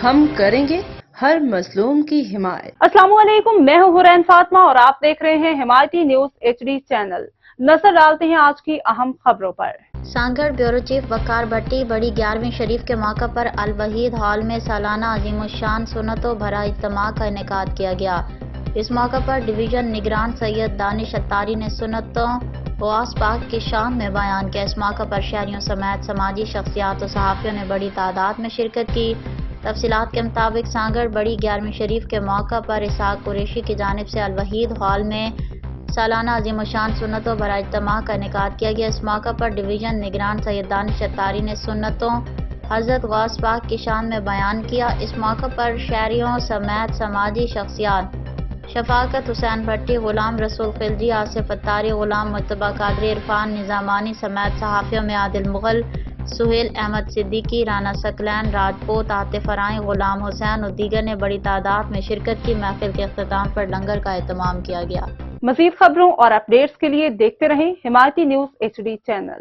ہم کریں گے ہر مظلوم کی حمایت۔ السلام علیکم، میں ہوں حرین فاطمہ اور آپ دیکھ رہے ہیں حمایتی نیوز HD چینل۔ نظر ڈالتے ہیں آج کی اہم خبروں پر۔ سانگڑ بیورو چیف وقار بھٹی بڑی 11ویں شریف کے موقع پر الوحید ہال میں سالانہ عظیم الشان سنتوں بھرا اجتماع کا انعقاد کیا گیا۔ اس موقع پر ڈویژن نگران سید دانش اتاری نے سنتوں غوث پاک کی شان میں بیان کیا۔ اس موقع پر شہریوں سمیت سماجی شخصیات و صحافیوں نے بڑی تعداد میں شرکت کی۔ تفصیلات کے مطابق سانگڑ بڑی 11ویں شریف کے موقع پر اسحاق قریشی کی جانب سے الوحید ہال میں سالانہ عظیم الشان سنتوں بھرا اجتماع کا انعقاد کیا گیا۔ اس موقع پر ڈویژن نگران سید دانش اتاری نے سنتوں حضرت غوث پاک کی شان میں بیان کیا۔ اس موقع پر شہریوں سمیت سماجی شخصیات شفاقت حسین بھٹی، غلام رسول خلجی، آصف اتاری، غلام مجتبیٰ قادری، عرفان نظامانی سمیت صحافیوں میں عادل مغل، سہیل احمد صدیقی، رانا ثقلین راجپوت، عاطف ارائیں، غلام حسین اور دیگر نے بڑی تعداد میں شرکت کی۔ محفل کے اختتام پر لنگر کا اہتمام کیا گیا۔ مزید خبروں اور اپڈیٹس کے لیے دیکھتے رہیں حمایتی نیوز HD چینل۔